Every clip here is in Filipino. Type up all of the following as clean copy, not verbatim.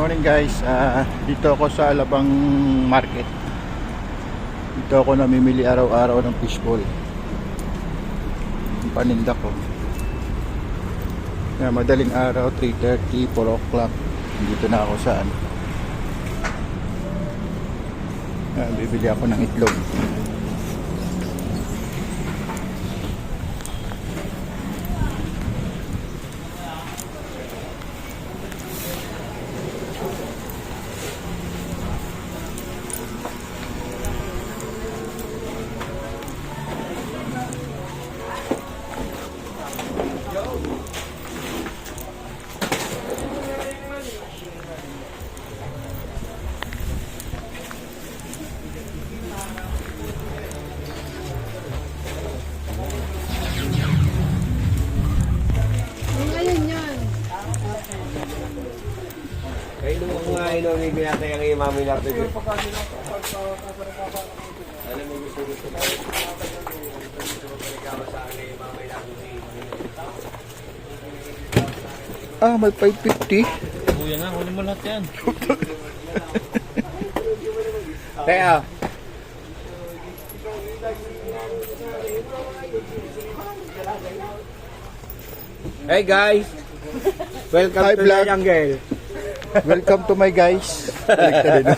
Morning guys, dito ako sa Alabang Market. Dito ako namimili araw-araw ng fishball. Ang paninda ko. Madaling araw, 3:30, 4 o'clock. Dito na ako saan. Bibili ako ng itlog. Kaya nung mga inomig natin ang imamay natin. Alam mo gusto ko. May 550. Kuya na, kunin mo lahat yan. Kaya, hey guys! Welcome Hi, to vlog. the jungle. Welcome to my guys. Balik na din.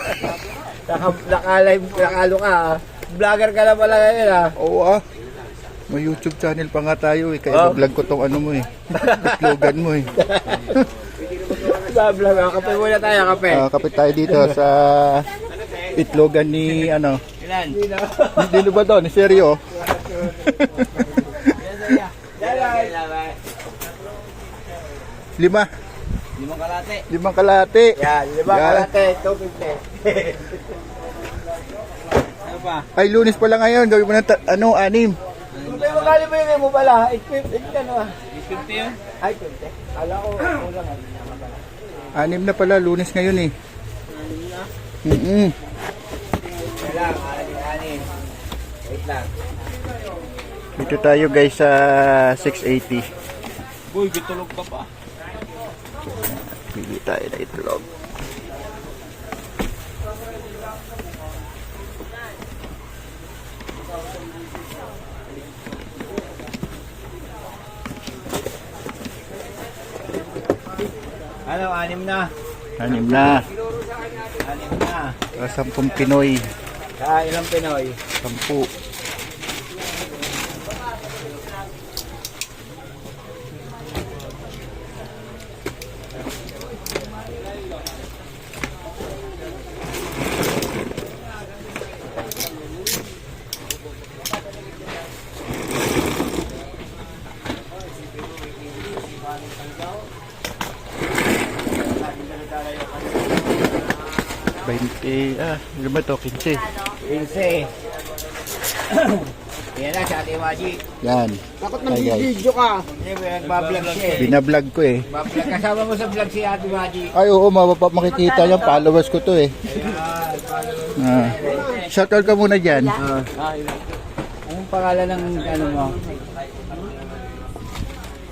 Naka-live, nakalo ka ah. Vlogger ka na pala ngayon ah. Oo may YouTube channel pa nga tayo eh. Kaya vlog ko tong ano mo eh. Slogan mo eh. Vlog, kape muna tayo, kape. Kapit tayo dito sa itlogan ni ano. Ilan? Hindi ba to? Ni Seryo. Lima. Limang kalate. Limang kalate. Yan, limang kalate, 250. Ano pa? Ay, Lunes pa lang ngayon. Gawin mo na anim. May magali ba yun mo pala? 850 ano ah? 50 yun? Ay, 20. Ala ko, kulang ah. Anim na pala. Lunes ngayon eh. Anim na? Kailang, anim. Wait lang. Dito tayo guys sa 680. Boy, gitulog ka pa. Pili tayo na itlog. Ano, anim na? Anim na. Anim na. 10 Pinoy. Ilang Pinoy? 10. Ano ba ito? 15. 15. Yan na, si Ate Maji. Yan. Takot Hi, guys. nag-video ka. Nagbablog siya eh. Binablog ko eh. Bablog. Kasama mo sa vlog si Ate Maji. Ay oo, makikita yung followers ko to eh. Shoutout ka muna dyan. Anong pangalan ng ano mo?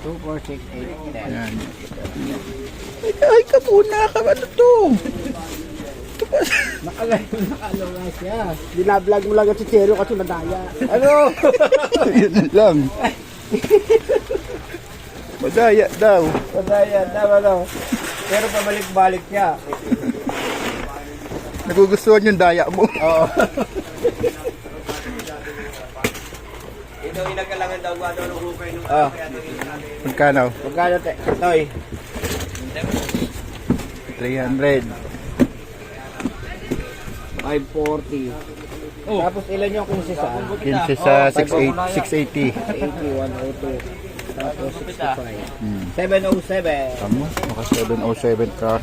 2468. Yan. Ay ka muna ka. Ano to? Nakalo nga siya. Binablog mo lang at si Chero kasi madaya. Ano? Yun lang. Madaya daw. Madaya, tama no. Pero pabalik-balik siya. Nagugustuhan yung daya mo. Oo. Ito inagalangan daw ba daw ng hukay nung Magkano? Magkano Toy? 300. 540. Oh. Tapos ilan yung 15 sa? 15 sa 680. 80, 102. Tapos 65. 707. Tama, naka 707 ka.